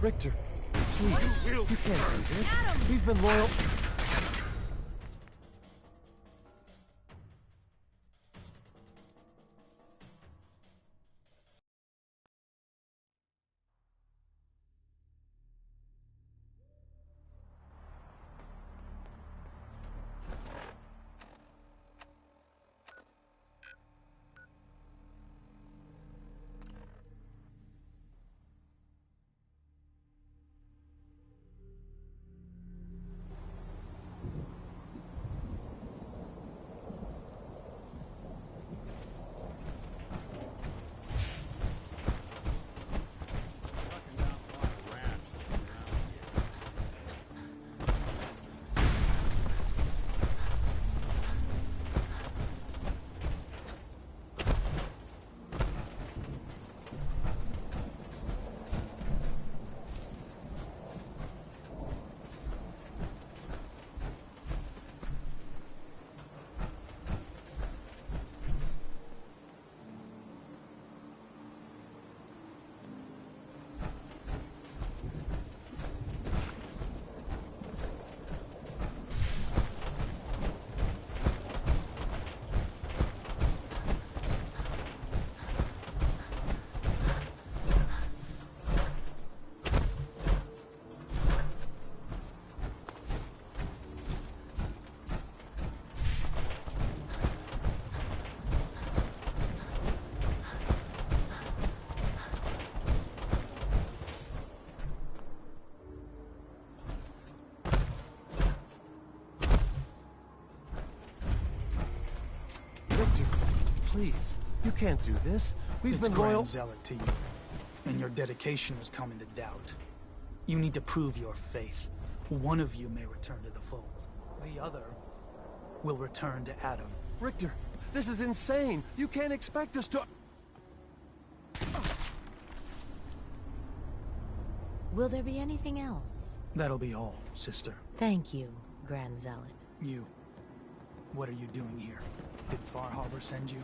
Richter, please, you can't do this. We've been loyal... Please, you can't do this. We've been loyal... Grand Zealot to you, and your dedication has come into doubt. You need to prove your faith. One of you may return to the fold. The other will return to Adam. Richter, this is insane. You can't expect us to... Will there be anything else? That'll be all, sister. Thank you, Grand Zealot. You. What are you doing here? Did Far Harbor send you?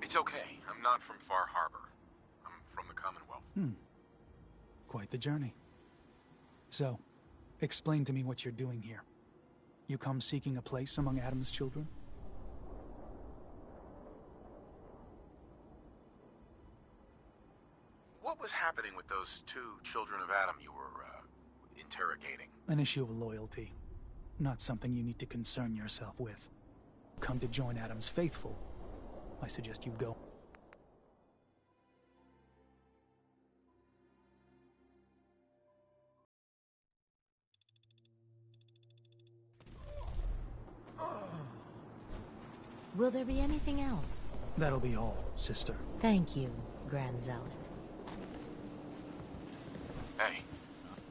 It's okay. I'm not from Far Harbor. I'm from the Commonwealth. Quite the journey. So, explain to me what you're doing here. You come seeking a place among Adam's children? What was happening with those two children of Adam you were, interrogating? An issue of loyalty. Not something you need to concern yourself with. Come to join Adam's faithful. I suggest you go. Will there be anything else? That'll be all, sister. Thank you, Grand Zealot. Hey.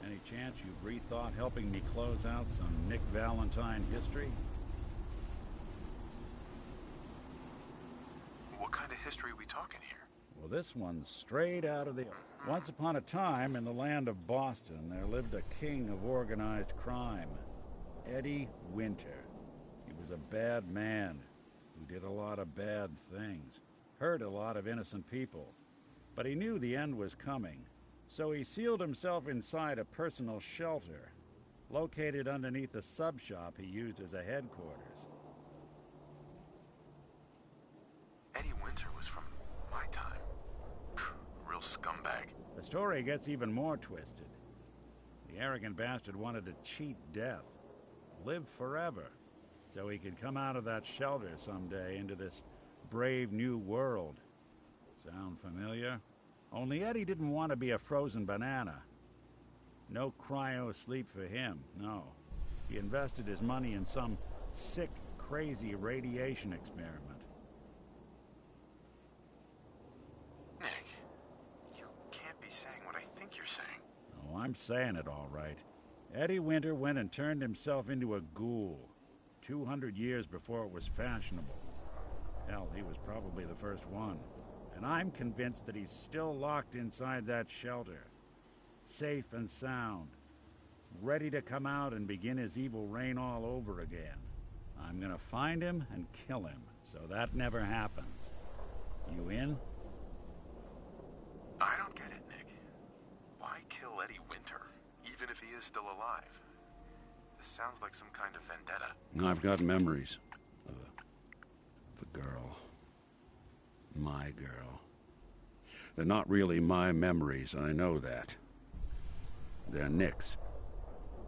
Any chance you've rethought helping me close out some Nick Valentine history? What kind of history are we talking here? Well, this one's straight out of the... Once upon a time, in the land of Boston, there lived a king of organized crime. Eddie Winter. He was a bad man who did a lot of bad things. Hurt a lot of innocent people. But he knew the end was coming. So he sealed himself inside a personal shelter, located underneath the sub-shop he used as a headquarters. Eddie Winter was from my time. Real scumbag. The story gets even more twisted. The arrogant bastard wanted to cheat death, live forever, so he could come out of that shelter someday into this brave new world. Sound familiar? Only Eddie didn't want to be a frozen banana. No cryo sleep for him, no. He invested his money in some sick, crazy radiation experiment. Nick, you can't be saying what I think you're saying. Oh, I'm saying it all right. Eddie Winter went and turned himself into a ghoul. 200 years before it was fashionable. Hell, he was probably the first one. And I'm convinced that he's still locked inside that shelter. Safe and sound, ready to come out and begin his evil reign all over again. I'm gonna find him and kill him, so that never happens. You in? I don't get it, Nick. Why kill Eddie Winter, even if he is still alive? This sounds like some kind of vendetta. I've got memories of a girl. My girl. They're not really my memories, I know that. They're Nick's.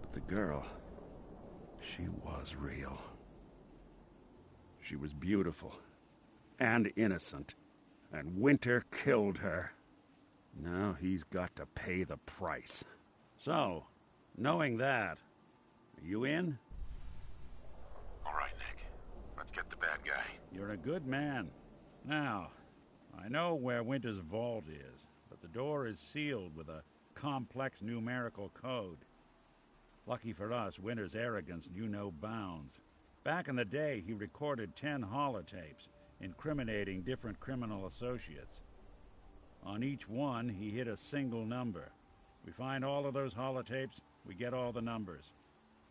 But the girl, she was real. She was beautiful and innocent, and Winter killed her. Now he's got to pay the price. So, knowing that, are you in? All right, Nick. Let's get the bad guy. You're a good man. Now, I know where Winter's vault is, but the door is sealed with a complex numerical code. Lucky for us, Winter's arrogance knew no bounds. Back in the day, he recorded 10 holotapes, incriminating different criminal associates. On each one, he hit a single number. We find all of those holotapes, we get all the numbers.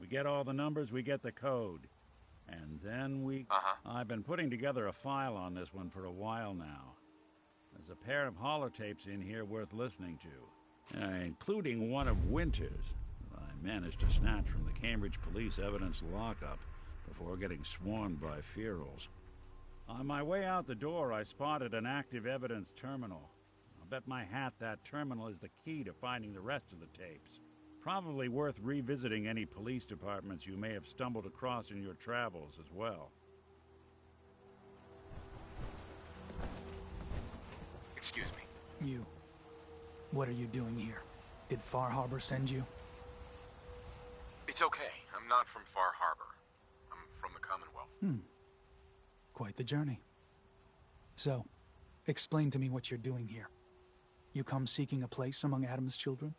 We get all the numbers, we get the code. And then we... I've been putting together a file on this one for a while now. There's a pair of holotapes in here worth listening to, including one of Winter's that I managed to snatch from the Cambridge Police evidence lockup before getting swarmed by ferals. On my way out the door, I spotted an active evidence terminal. I'll bet my hat that terminal is the key to finding the rest of the tapes. Probably worth revisiting any police departments you may have stumbled across in your travels as well. Excuse me. You. What are you doing here? Did Far Harbor send you? It's okay. I'm not from Far Harbor. I'm from the Commonwealth. Quite the journey. So, explain to me what you're doing here. You come seeking a place among Adam's children?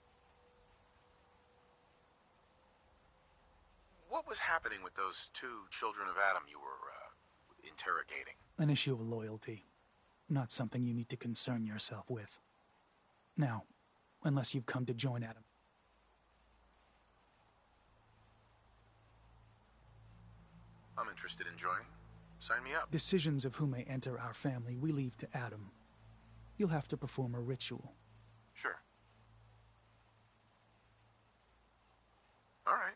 What was happening with those 2 children of Adam you were, interrogating? An issue of loyalty. Not something you need to concern yourself with. Now, unless you've come to join Adam. I'm interested in joining. Sign me up. Decisions of who may enter our family we leave to Adam. You'll have to perform a ritual. Sure. All right.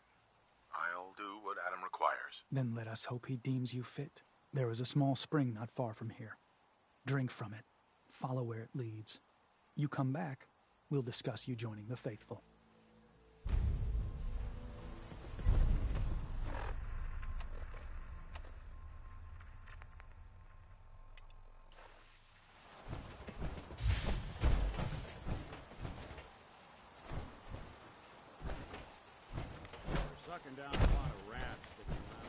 I'll do what Adam requires. Then let us hope he deems you fit. There is a small spring not far from here. Drink from it. Follow where it leads. You come back, we'll discuss you joining the faithful. We're sucking down a lot of rats sticking around.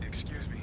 Excuse me.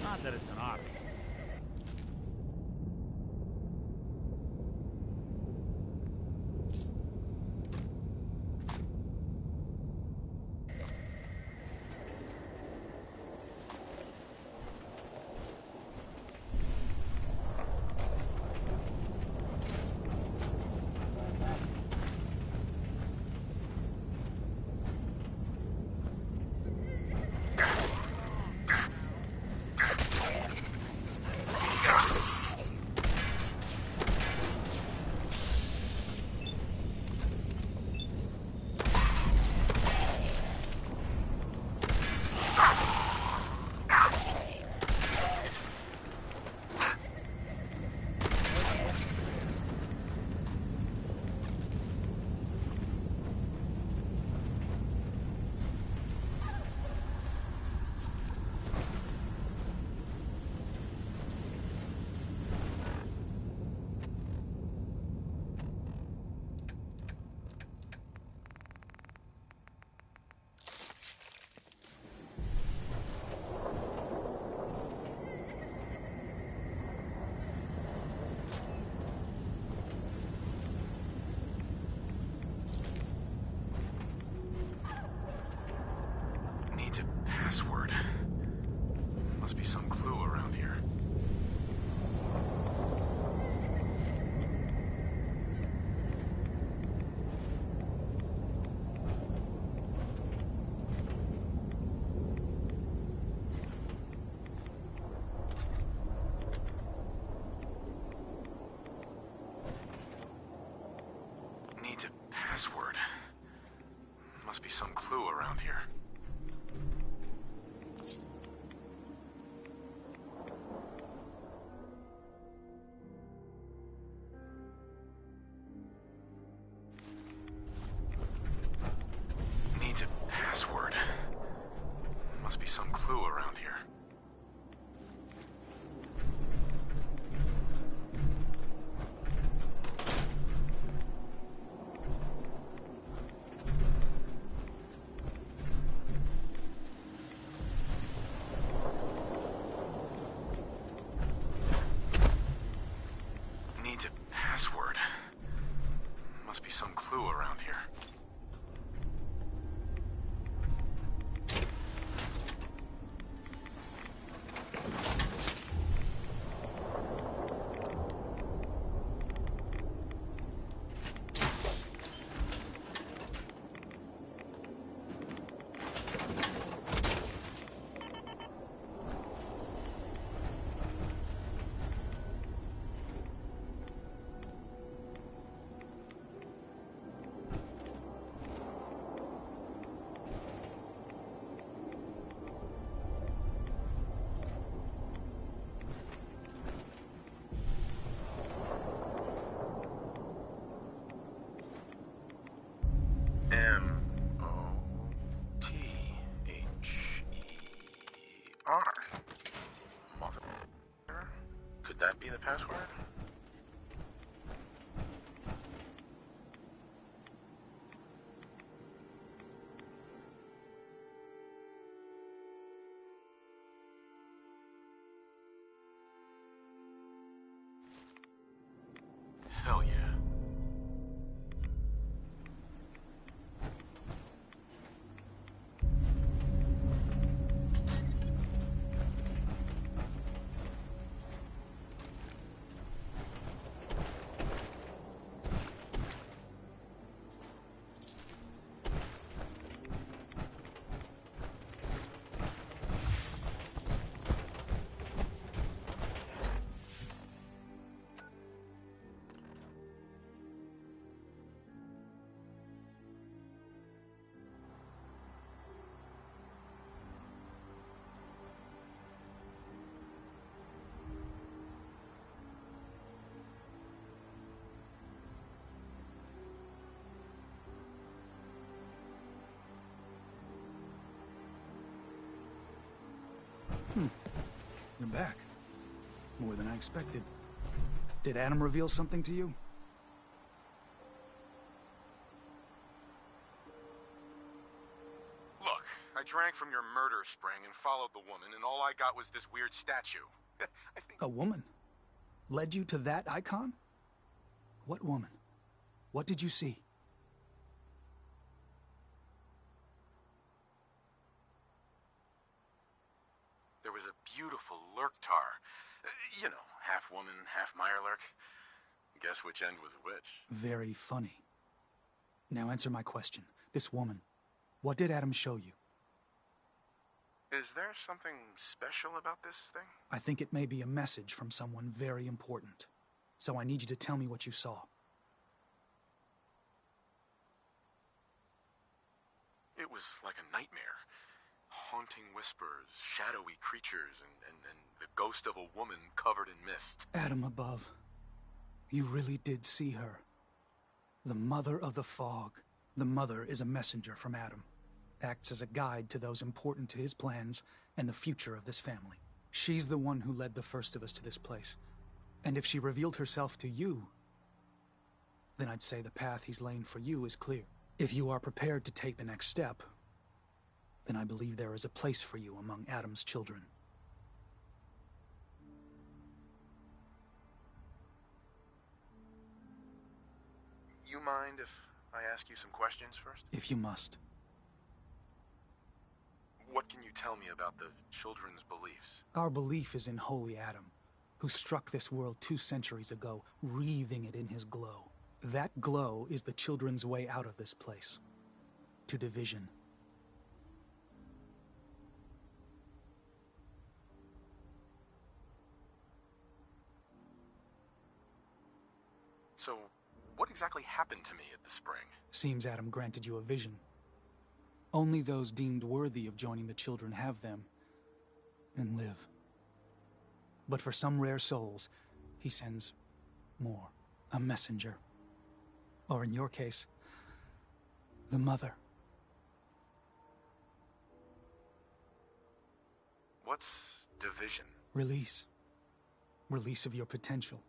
Not that it's an option. Needs a password. Must be some clue around here. Needs a password. Must be some clue around here. Should that be the password? Hell yeah. You're back. More than I expected. Did Adam reveal something to you? Look, I drank from your murder spring and followed the woman, and all I got was this weird statue. I think... A woman? Led you to that icon? What woman? What did you see? There was a beautiful Lurktar. You know, half woman, half Mirelurk. Guess which end was which. Very funny. Now answer my question. This woman, what did Adam show you? Is there something special about this thing? I think it may be a message from someone very important. So I need you to tell me what you saw. It was like a nightmare. Haunting whispers, shadowy creatures, and the ghost of a woman covered in mist. Adam above. You really did see her. The Mother of the Fog. The Mother is a messenger from Adam. Acts as a guide to those important to his plans and the future of this family. She's the one who led the first of us to this place. And if she revealed herself to you, then I'd say the path he's laying for you is clear. If you are prepared to take the next step, then I believe there is a place for you among Adam's children. You mind if I ask you some questions first? If you must. What can you tell me about the children's beliefs? Our belief is in Holy Adam, who struck this world 2 centuries ago, wreathing it in his glow. That glow is the children's way out of this place. To division. So, what exactly happened to me at the spring? Seems Adam granted you a vision. Only those deemed worthy of joining the children have them, and live. But for some rare souls, he sends more. A messenger. Or in your case, the Mother. What's division? Release. Release of your potential.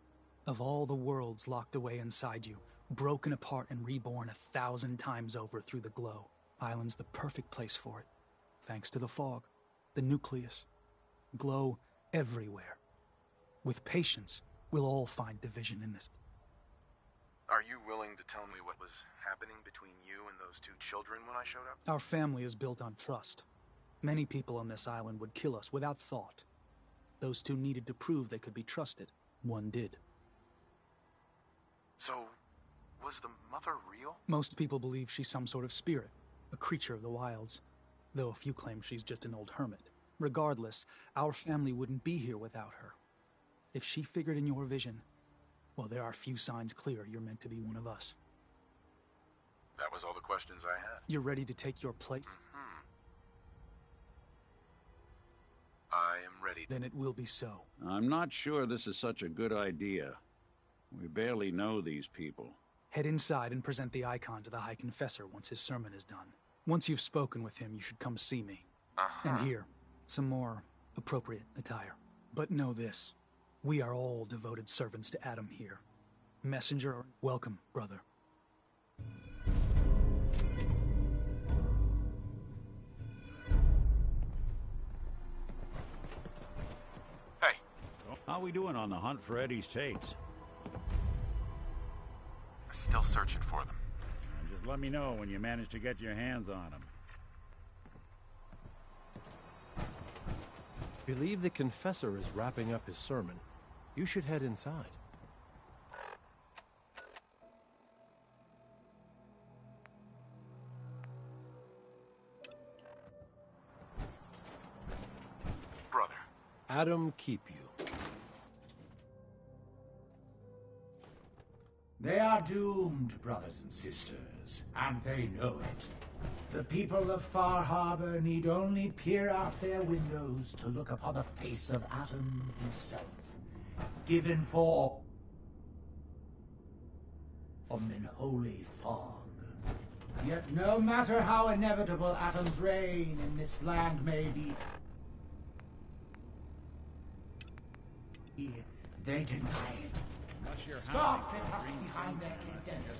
Of all the worlds locked away inside you, broken apart and reborn 1,000 times over through the glow. Island's the perfect place for it. Thanks to the fog, the nucleus. Glow everywhere. With patience, we'll all find division in this. Are you willing to tell me what was happening between you and those 2 children when I showed up? Our family is built on trust. Many people on this island would kill us without thought. Those 2 needed to prove they could be trusted. One did. So, was the Mother real? Most people believe she's some sort of spirit, a creature of the wilds, though a few claim she's just an old hermit. Regardless, our family wouldn't be here without her. If she figured in your vision, well, there are few signs clear you're meant to be one of us. That was all the questions I had. You're ready to take your place? I am ready. Then it will be so. I'm not sure this is such a good idea. We barely know these people. Head inside and present the icon to the High Confessor once his sermon is done. Once you've spoken with him, you should come see me. And here, some more appropriate attire. But know this. We are all devoted servants to Adam here. Messenger, welcome, brother. Hey, How we doing on the hunt for Eddie's tapes? still searching for them. Just let me know when you manage to get your hands on them. Believe the confessor is wrapping up his sermon. You should head inside. Brother. Adam keep you. They are doomed, brothers and sisters, and they know it. The people of Far Harbor need only peer out their windows to look upon the face of Adam himself, given for an holy fog. Yet no matter how inevitable Adam's reign in this land may be, they deny it. Scoff at us behind their condenser.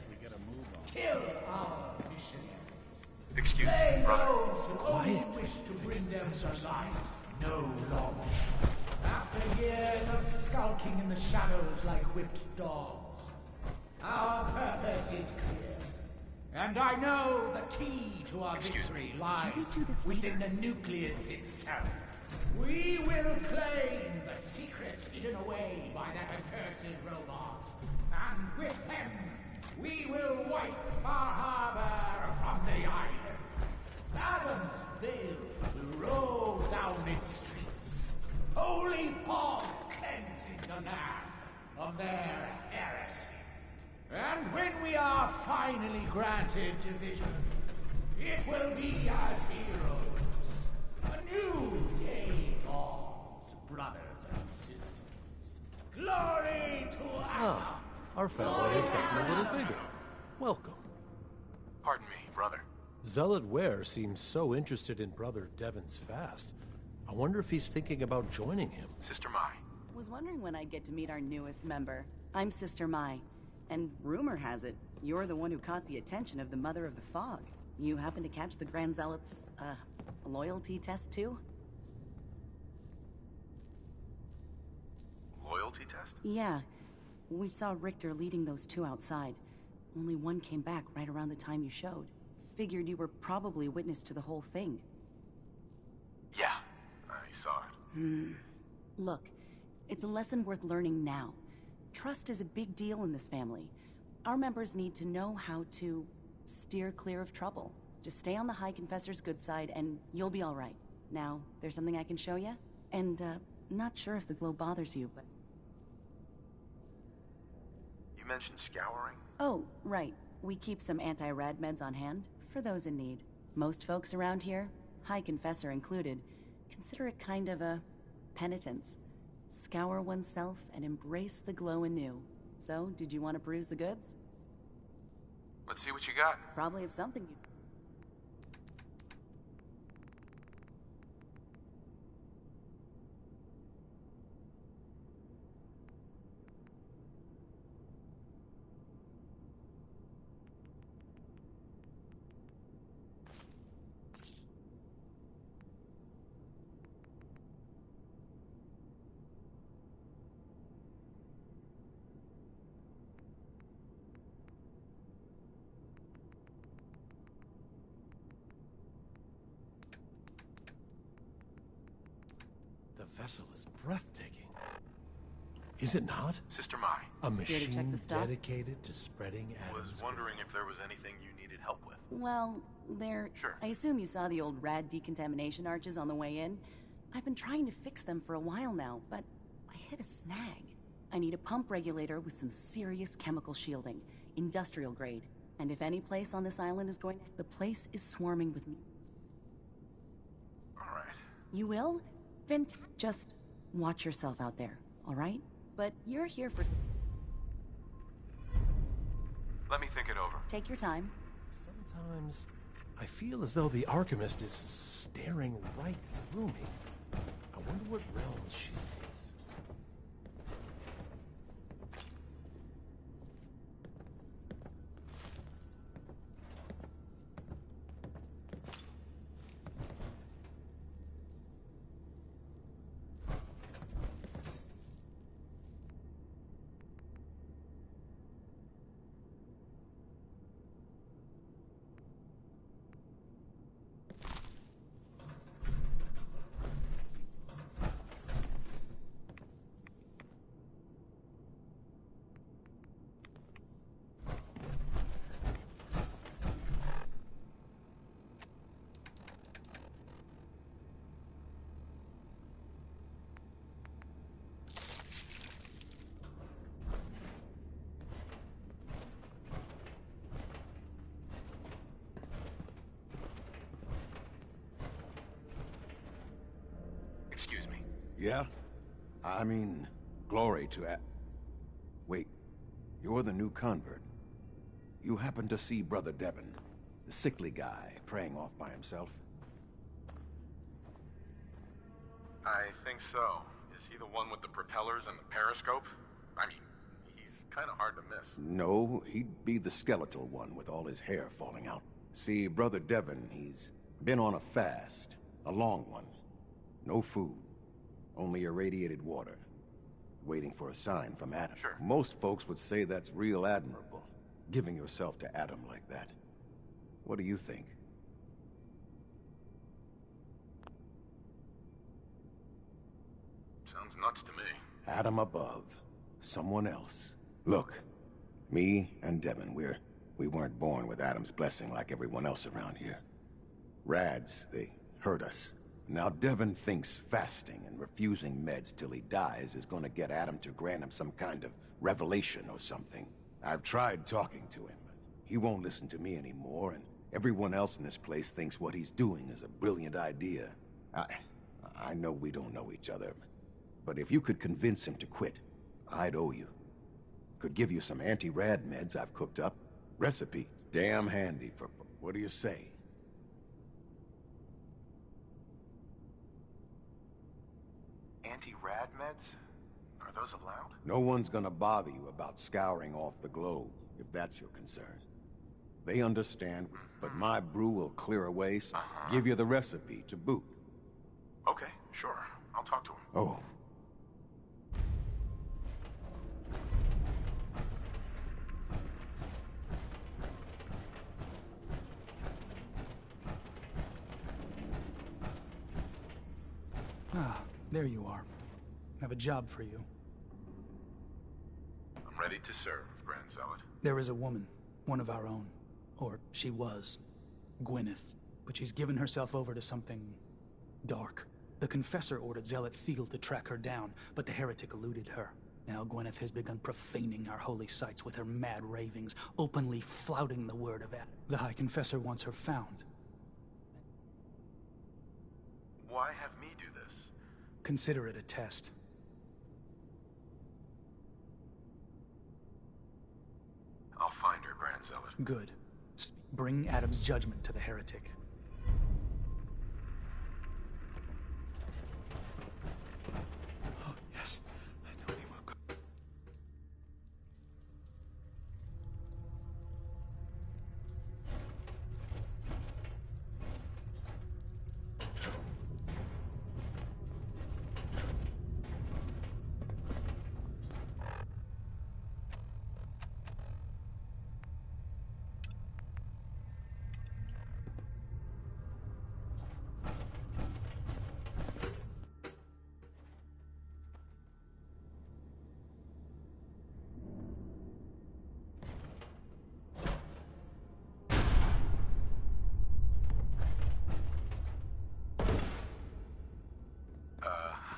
Kill our missionaries. Excuse me, Slay brother. those who only wish to bring them to light no longer. After years of skulking in the shadows like whipped dogs, our purpose is clear. And I know the key to our victory lies within the nucleus itself. We will claim the secrets hidden away by that accursed robot. And with them, we will wipe Far Harbor from the island. Adam's veil will roll down its streets. Holy fog cleansing the land of their heresy. And when we are finally granted division, it will be as heroes. A new day dawns, brothers and sisters. Glory to Adam! Our family has gotten a little bigger. Welcome. Pardon me, brother. Zealot Ware seems so interested in Brother Devon's fast. I wonder if he's thinking about joining him. Sister Mai. Was wondering when I'd get to meet our newest member. I'm Sister Mai, and rumor has it, you're the one who caught the attention of the Mother of the Fog. You happen to catch the Grand Zealot's, loyalty test too? Loyalty test? Yeah. We saw Richter leading those two outside. Only one came back right around the time you showed. Figured you were probably witness to the whole thing. Yeah, I saw it. Look, it's a lesson worth learning now. Trust is a big deal in this family. Our members need to know how to steer clear of trouble. Just stay on the High Confessor's good side and you'll be all right. Now, there's something I can show you? And, not sure if the glow bothers you, but... You mentioned scouring? Oh, right. We keep some anti-rad meds on hand, for those in need. Most folks around here, High Confessor included, consider it kind of a penitence. Scour oneself and embrace the glow anew. So, did you want to peruse the goods? Let's see what you got. Probably have something you... The vessel is breathtaking. Is it not? Sister Mai. A Here to check machine the stuff? dedicated to spreading Was Adam's wondering if there was anything you needed help with. Well, there... Sure. I assume you saw the old rad decontamination arches on the way in. I've been trying to fix them for a while now, but I hit a snag. I need a pump regulator with some serious chemical shielding. Industrial grade. And if any place on this island is going... The place is swarming with me. Alright. You will? Just watch yourself out there, alright? But you're here for... Let me think it over. Take your time. Sometimes I feel as though the Archimist is staring right through me. I wonder what realms she sees. Yeah? I mean, glory to Wait, you're the new convert. You happen to see Brother Devon, the sickly guy praying off by himself? I think so. Is he the one with the propellers and the periscope? I mean, he's kind of hard to miss. No, he'd be the skeletal one with all his hair falling out. See, Brother Devon, he's been on a fast. A long one. No food. Only irradiated water. Waiting for a sign from Adam. Sure. Most folks would say that's real admirable, giving yourself to Adam like that. What do you think? Sounds nuts to me. Adam above. Someone else. Look, me and Devon, we weren't born with Adam's blessing like everyone else around here. Rads, they hurt us. Now Devon thinks fasting and refusing meds till he dies is gonna get Adam to grant him some kind of revelation or something. I've tried talking to him, but he won't listen to me anymore, and everyone else in this place thinks what he's doing is a brilliant idea. I know we don't know each other, but if you could convince him to quit, I'd owe you. Could give you some anti-rad meds I've cooked up. Recipe, damn handy for what do you say? Anti-rad meds? Are those allowed? No one's gonna bother you about scouring off the globe, if that's your concern. They understand, but my brew will clear away, so give you the recipe to boot. Okay, sure. I'll talk to him. Oh. Ah, there you are. I have a job for you. I'm ready to serve, Grand Zealot. There is a woman, one of our own. Or she was. Gwyneth. But she's given herself over to something dark. The Confessor ordered Zealot Thiel to track her down, but the heretic eluded her. Now Gwyneth has begun profaning our holy sites with her mad ravings, openly flouting the word of Adam. The High Confessor wants her found. Why have me do this? Consider it a test. I'll find her, Grand Zealot. Good. Bring Adam's judgment to the heretic. Oh, yes. I know he will go.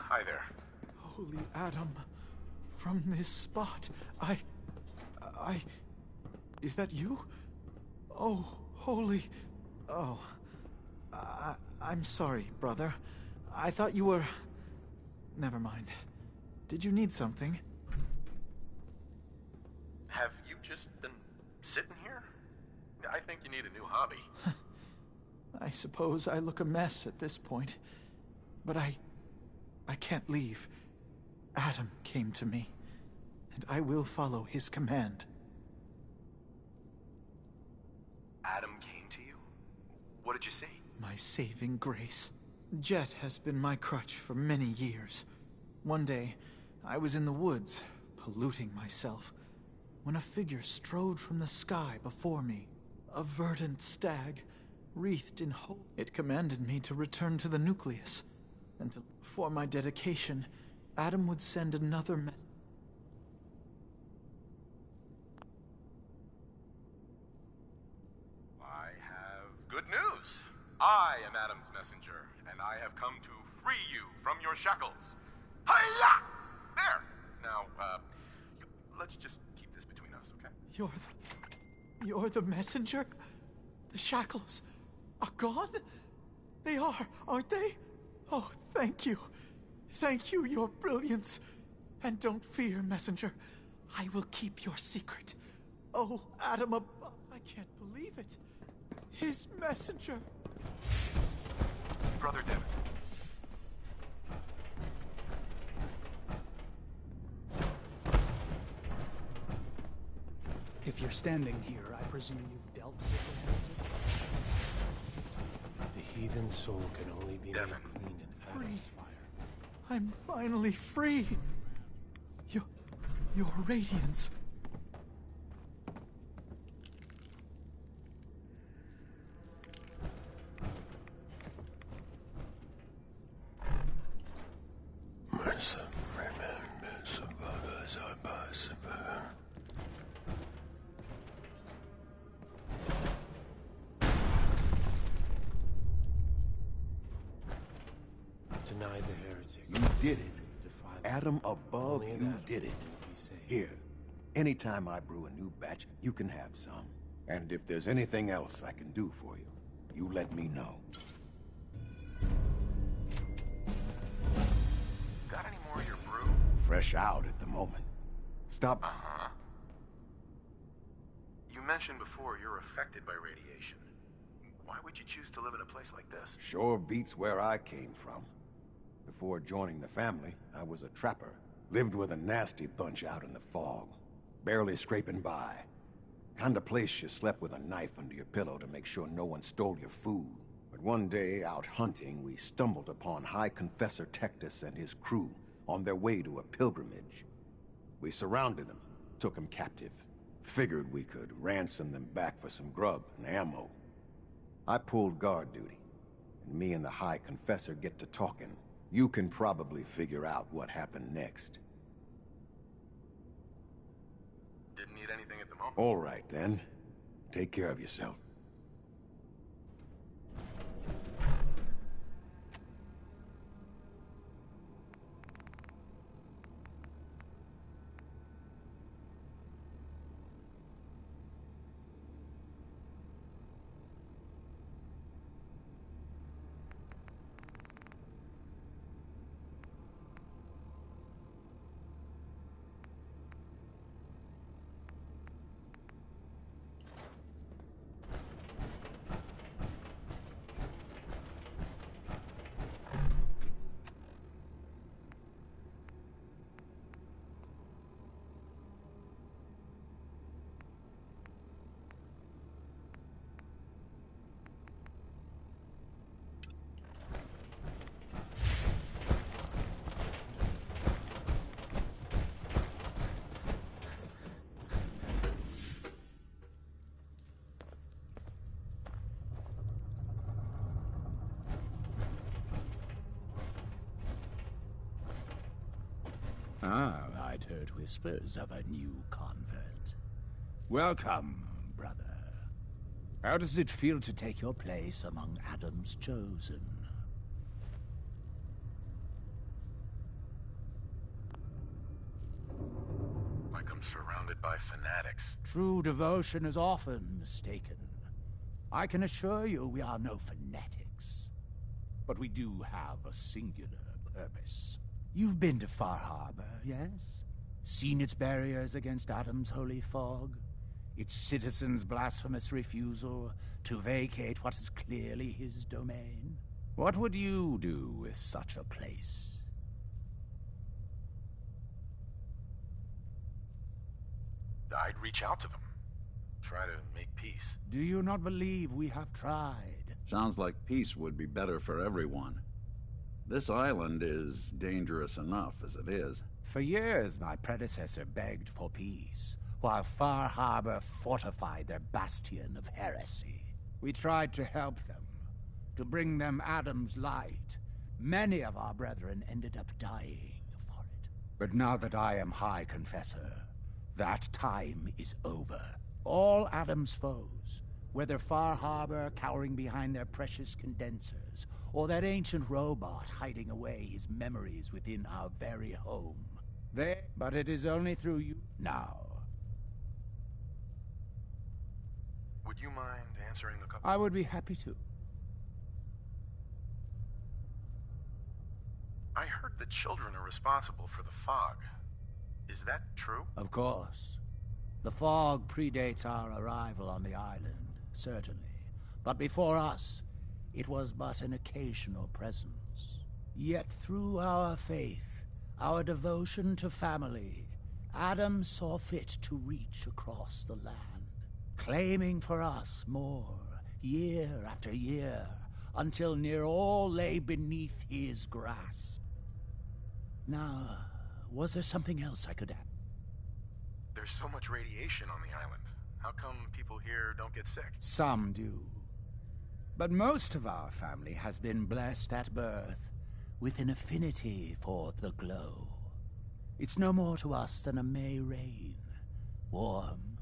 Hi there. Holy Adam, from this spot, is that you? Oh, holy... Oh, I'm sorry, brother. I thought you were... Never mind. Did you need something? Have you just been sitting here? I think you need a new hobby. I suppose I look a mess at this point. But I can't leave. Adam came to me, and I will follow his command. Adam came to you? What did you say? My saving grace. Jet has been my crutch for many years. One day, I was in the woods, polluting myself, when a figure strode from the sky before me. A verdant stag, wreathed in hope. It commanded me to return to the nucleus, and for my dedication, Adam would send another I have good news. I am Adam's messenger, and I have come to free you from your shackles. Hiya! There! Now, let's just keep this between us, okay? You're the messenger? The shackles are gone? They are, aren't they? Oh, thank you. Thank you, your brilliance. And don't fear, messenger. I will keep your secret. Oh, Adam above, I can't believe it. His messenger. Brother Devin. If you're standing here, I presume you've dealt with the heretic? The heathen soul can only be made Devin. clean in Adam's fire. I'm finally free. Your radiance. Deny the heretic. You did it. Defy Adam above, Only you that did it. will be saved. Here, anytime I brew a new batch, you can have some. And if there's anything else I can do for you, you let me know. Got any more of your brew? Fresh out at the moment. Stop. Uh-huh. You mentioned before you're affected by radiation. Why would you choose to live in a place like this? Sure beats where I came from. Before joining the family, I was a trapper. Lived with a nasty bunch out in the fog. Barely scraping by. Kind of place you slept with a knife under your pillow to make sure no one stole your food. But one day, out hunting, we stumbled upon High Confessor Tectus and his crew on their way to a pilgrimage. We surrounded them, took them captive. Figured we could ransom them back for some grub and ammo. I pulled guard duty, and me and the High Confessor get to talking. You can probably figure out what happened next. Didn't need anything at the moment. All right, then. Take care of yourself. Ah, I'd heard whispers of a new convert. Welcome, brother. How does it feel to take your place among Adam's chosen? Like I'm surrounded by fanatics. True devotion is often mistaken. I can assure you we are no fanatics. But we do have a singular purpose. You've been to Far Harbor, yes? Seen its barriers against Adam's holy fog? Its citizens' blasphemous refusal to vacate what is clearly his domain? What would you do with such a place? I'd reach out to them. Try to make peace. Do you not believe we have tried? Sounds like peace would be better for everyone. This island is dangerous enough as it is. For years, my predecessor begged for peace, while Far Harbor fortified their bastion of heresy. We tried to help them, to bring them Adam's light. Many of our brethren ended up dying for it. But now that I am High Confessor, that time is over. All Adam's foes, whether Far Harbor cowering behind their precious condensers, or that ancient robot hiding away his memories within our very home. But it is only through you now. Would you mind answering the couple? I would be happy to. I heard heard the children are responsible for the fog. Is that true? Of course. The fog predates our arrival on the island, certainly. But before us, it was but an occasional presence. Yet through our faith, our devotion to family, Adam saw fit to reach across the land, claiming for us more, year after year, until near all lay beneath his grasp. Now, was there something else I could add? There's so much radiation on the island. How come people here don't get sick? Some do. But most of our family has been blessed at birth with an affinity for the glow. It's no more to us than a May rain. Warm,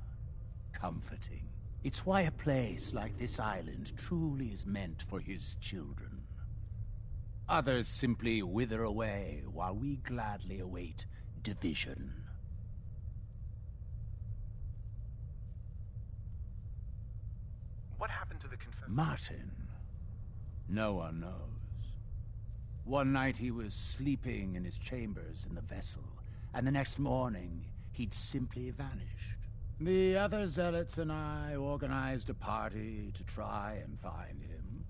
comforting. It's why a place like this island truly is meant for his children. Others simply wither away while we gladly await division. What happened to the Confessor? Martin. No one knows. One night he was sleeping in his chambers in the vessel, and the next morning he'd simply vanished. The other zealots and I organized a party to try and find him,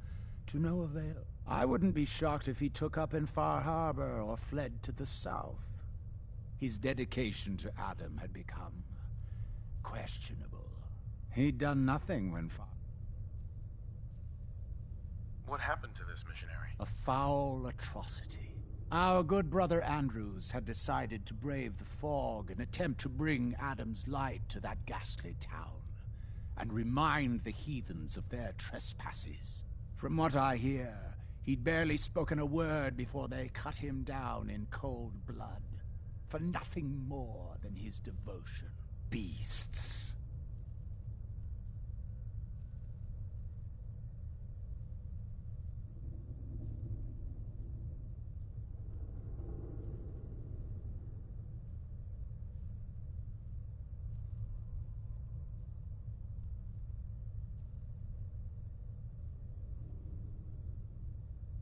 to no avail. I wouldn't be shocked if he took up in Far Harbor or fled to the south. His dedication to Adam had become questionable. He'd done nothing when What happened to this missionary? A foul atrocity. Our good brother Andrews had decided to brave the fog and attempt to bring Adam's light to that ghastly town, and remind the heathens of their trespasses. From what I hear, he'd barely spoken a word before they cut him down in cold blood, for nothing more than his devotion. Beasts.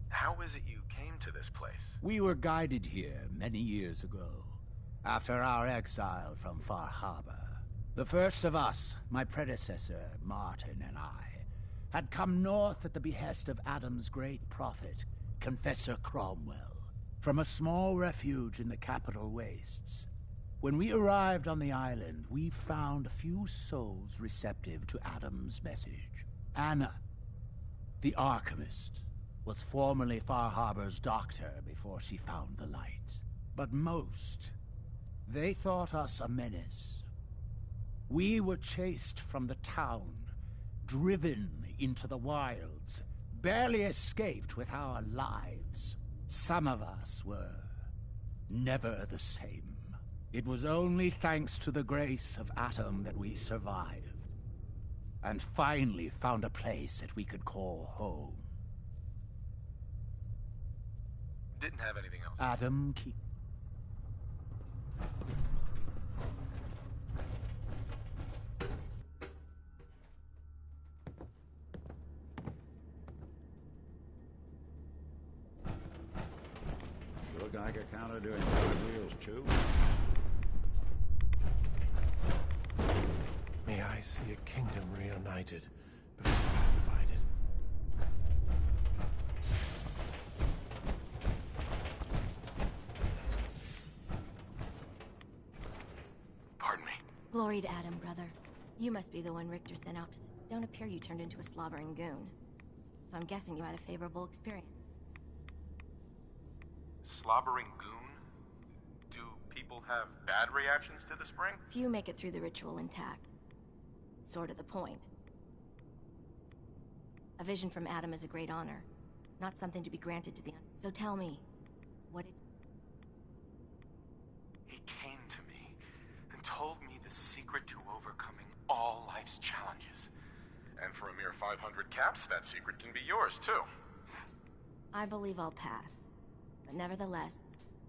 How is it you came to this place? We were guided here many years ago, after our exile from Far Harbor. The first of us, my predecessor, Martin, and I, had come north at the behest of Adam's great prophet, Confessor Cromwell, from a small refuge in the capital wastes. When we arrived on the island, we found a few souls receptive to Adam's message. Anna, the Archimist, was formerly Far Harbor's doctor before she found the light. But most, they thought us a menace. We were chased from the town, driven into the wilds, barely escaped with our lives. Some of us were never the same. It was only thanks to the grace of Adam that we survived, and finally found a place that we could call home. Didn't have anything else. Adam keep. You look like a counter doing wheels, too. May I see a kingdom reunited before divided. Pardon me. Glory to Adam, brother. You must be the one Richter sent out to this. Don't appear you turned into a slobbering goon. So I'm guessing you had a favorable experience. Slobbering goon? Do people have bad reactions to the spring? Few make it through the ritual intact. Sort of the point. A vision from Adam is a great honor, not something to be granted to the So tell me, what did... He came to me and told me the secret to overcoming all life's challenges. And for a mere 500 caps, that secret can be yours, too. I believe I'll pass. But nevertheless,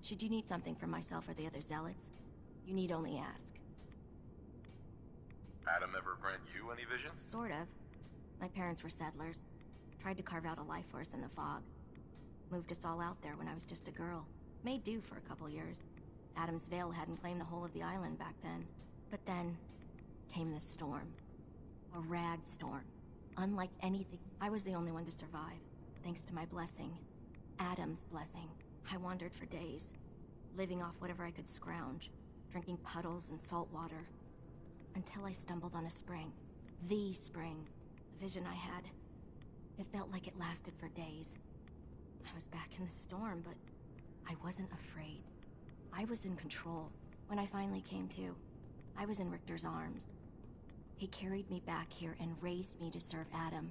should you need something from myself or the other zealots, you need only ask. Adam ever grant you any visions? Sort of. My parents were settlers. Tried to carve out a life for us in the fog. Moved us all out there when I was just a girl. Made do for a couple years. Adam's Veil hadn't claimed the whole of the island back then. But then came the storm. A rad storm. Unlike anything, I was the only one to survive, thanks to my blessing. Adam's blessing. I wandered for days, living off whatever I could scrounge, drinking puddles and salt water, until I stumbled on a spring. The spring. The vision I had. It felt like it lasted for days. I was back in the storm, but I wasn't afraid. I was in control. When I finally came to, I was in Richter's arms. He carried me back here and raised me to serve Adam.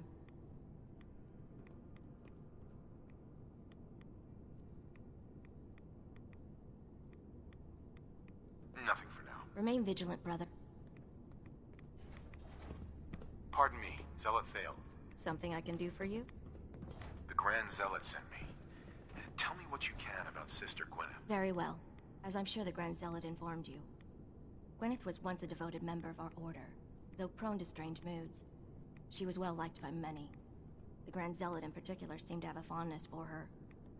Nothing for now. Remain vigilant, brother. Pardon me, Zealot Thale. Something I can do for you? The Grand Zealot sent me. Tell me what you can about Sister Gwyneth. Very well. As I'm sure the Grand Zealot informed you. Gwyneth was once a devoted member of our order, though prone to strange moods. She was well liked by many. The Grand Zealot in particular seemed to have a fondness for her,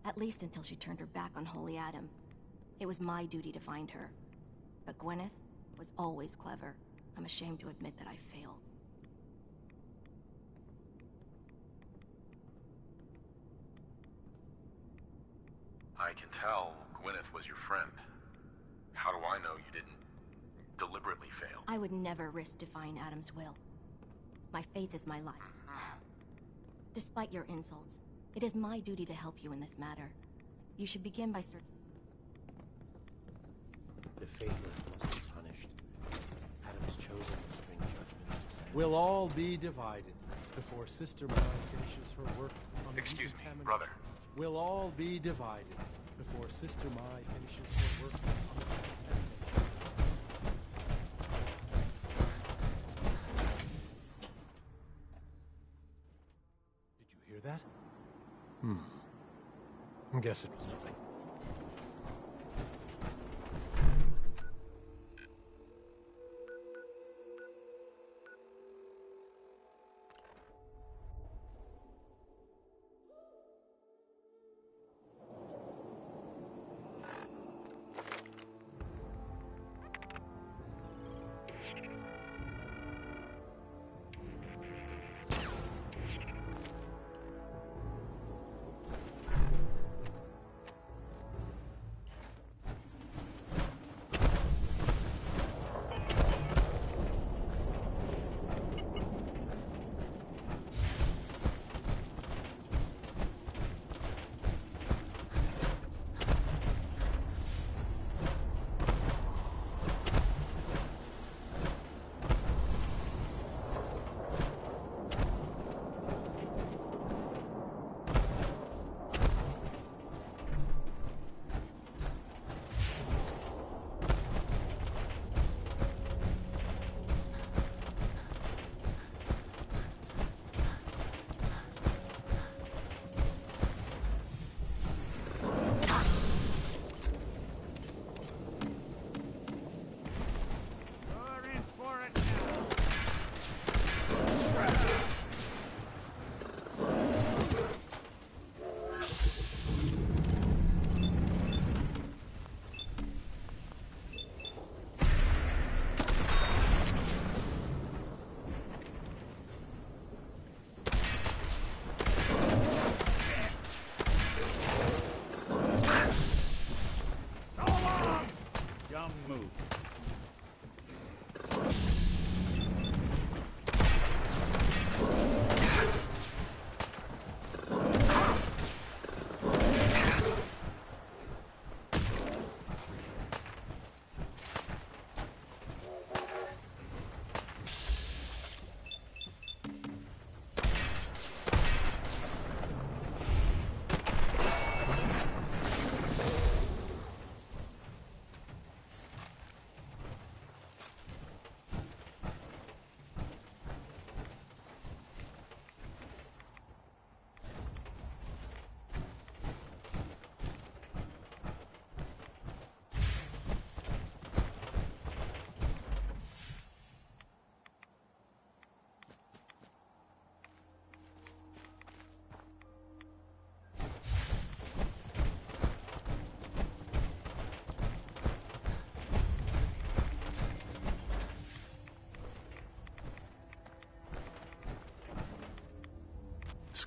at least until she turned her back on Holy Adam. It was my duty to find her. But Gwyneth was always clever. I'm ashamed to admit that I failed. I can tell Gwyneth was your friend. How do I know you didn't deliberately fail? I would never risk defying Adam's will. My faith is my life. Despite your insults, it is my duty to help you in this matter. You should begin by searching. The faithless must be punished. Adam's chosen to bring judgment on his hand. We'll all be divided before Sister Mai finishes her work on the Excuse me, decontamination. brother. We'll all be divided before Sister Mai finishes her work on the decontamination. Did you hear that? I guess it was nothing.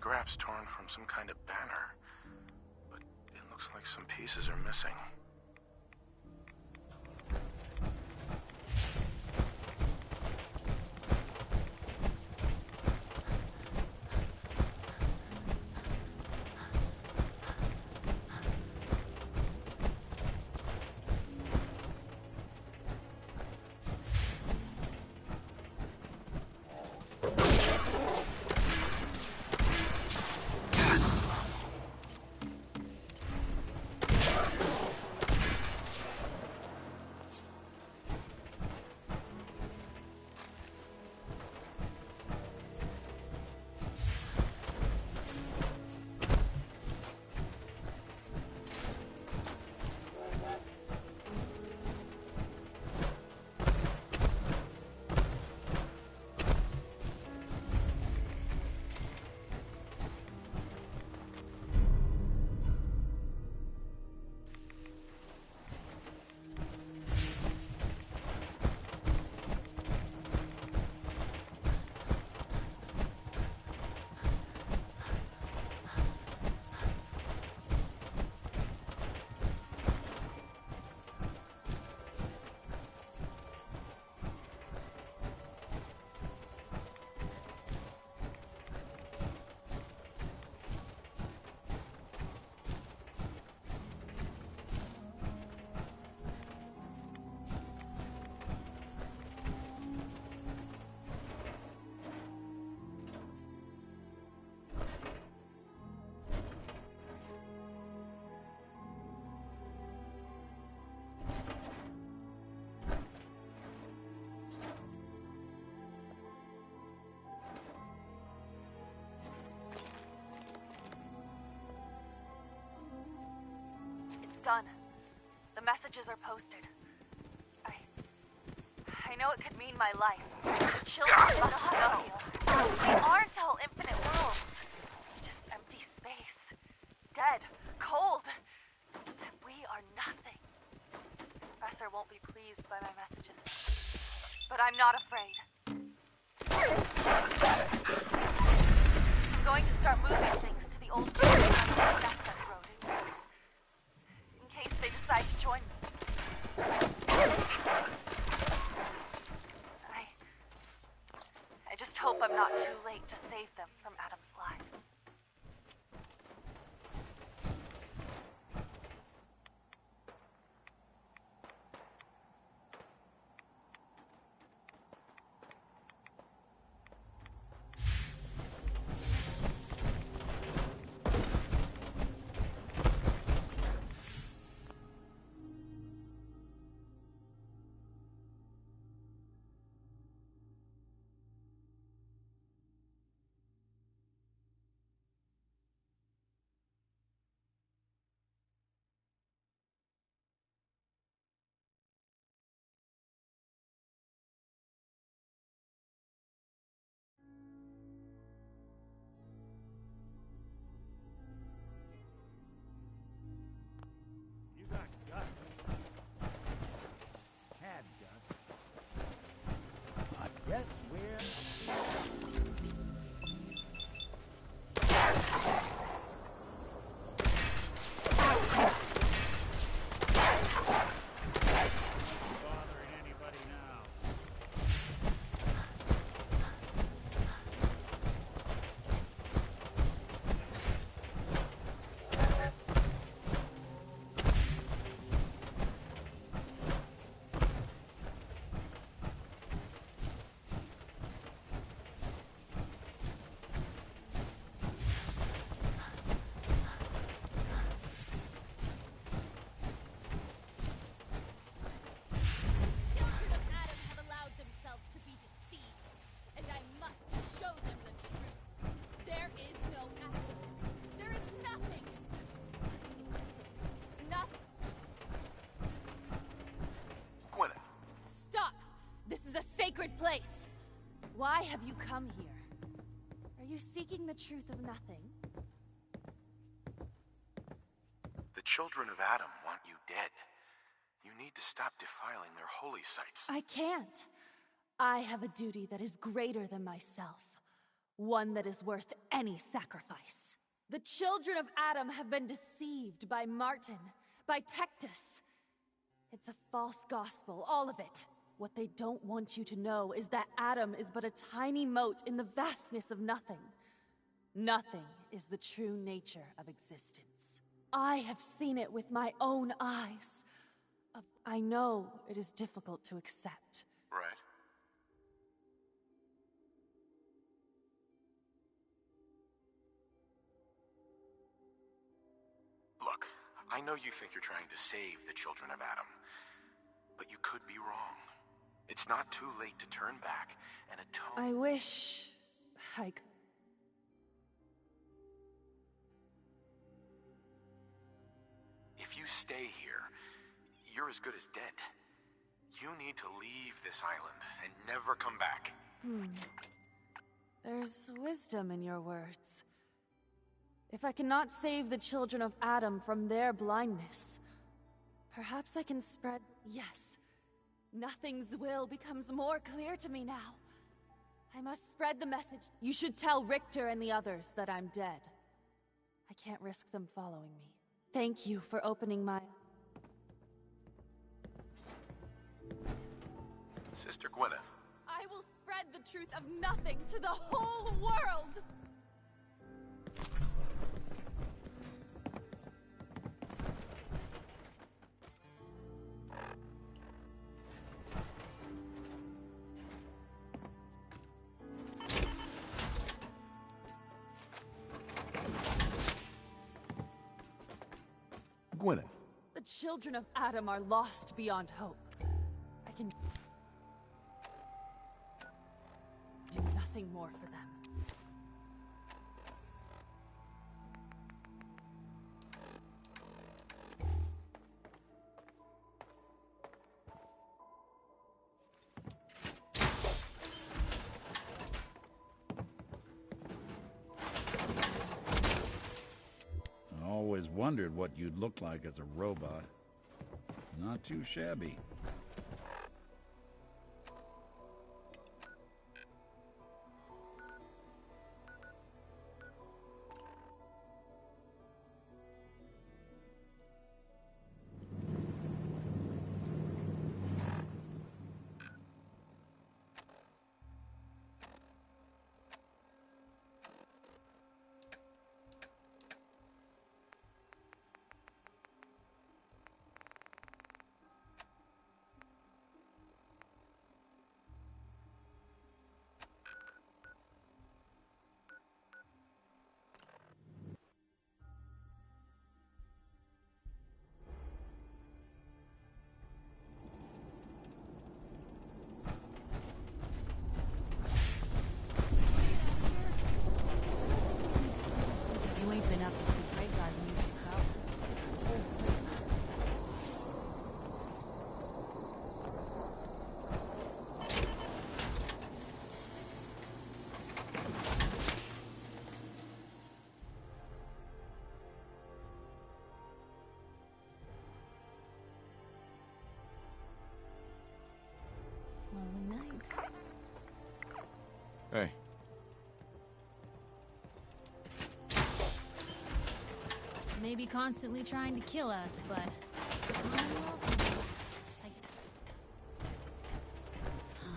scraps torn from some kind of banner. But it looks like some pieces are missing. Done. The messages are posted. I know it could mean my life. The children must know. We aren't all infinite worlds. Just empty space. Dead. Cold. We are nothing. Professor won't be pleased by my messages. But I'm not afraid. I'm going to start moving things to the old access road in Greece. In case they decide to join me. I just hope I'm not too late to save them from Adam's lies. Sacred place! Why have you come here? Are you seeking the truth of nothing? The children of Adam want you dead. You need to stop defiling their holy sites. I can't. I have a duty that is greater than myself. One that is worth any sacrifice. The children of Adam have been deceived by Martin, by Tectus. It's a false gospel, all of it. What they don't want you to know is that Adam is but a tiny mote in the vastness of nothing. Nothing is the true nature of existence. I have seen it with my own eyes. I know it is difficult to accept. Right. Look, I know you think you're trying to save the children of Adam, but you could be wrong. It's not too late to turn back and atone. I wish I could. If you stay here, you're as good as dead. You need to leave this island and never come back. There's wisdom in your words. If I cannot save the children of Adam from their blindness, perhaps I can spread... Yes. Nothing's will becomes more clear to me now. I must spread the message. You should tell Richter and the others that I'm dead. I can't risk them following me. Thank you for opening my... Sister Gwyneth. I will spread the truth of nothing to the whole world! Gwyneth. The children of Adam are lost beyond hope. I can do nothing more for them. I always wondered what you'd look like as a robot. Not too shabby. You ain't been up to see Graveyard music, Lonely night. Hey. Maybe constantly trying to kill us, but...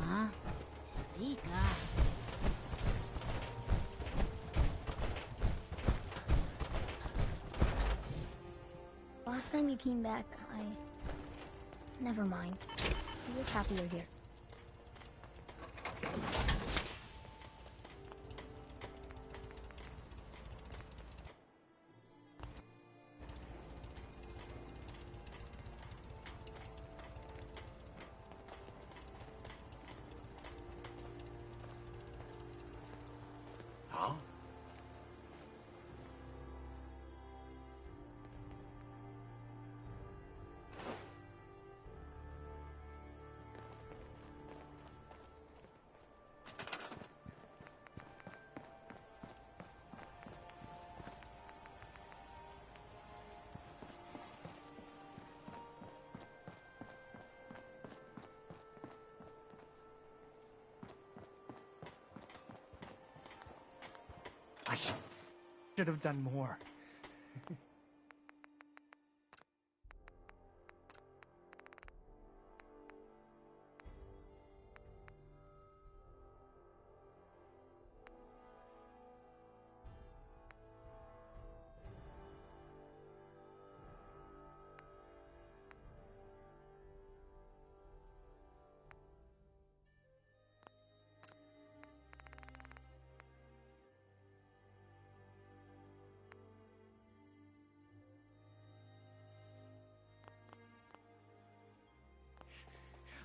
Huh? Speak up. Last time you came back, Never mind. I'm just happy you're here. Huh? I should have done more.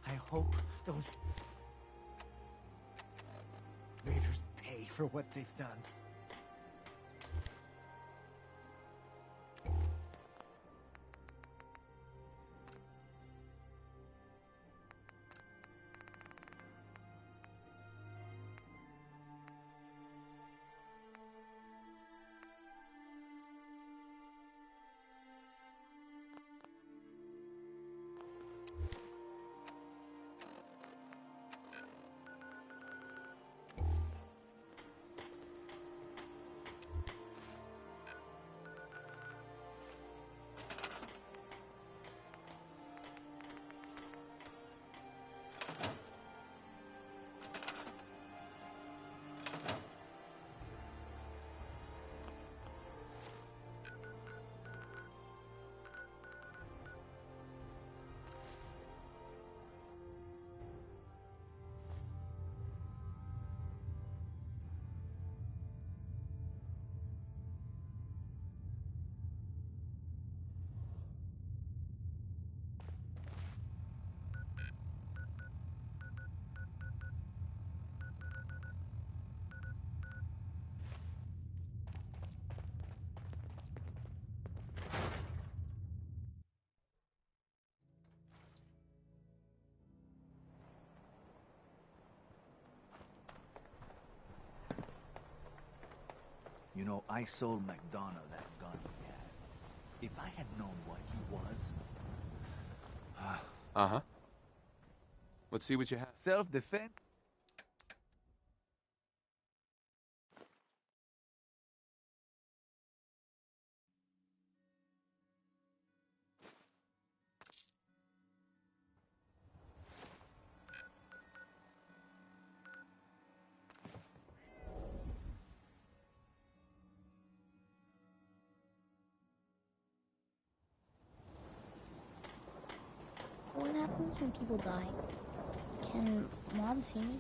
I hope those raiders pay for what they've done. You know, I sold McDonough that gun he had. If I had known what he was... Uh-huh. Let's see what you have. Self-defense? What happens when people die? Can Mom see me?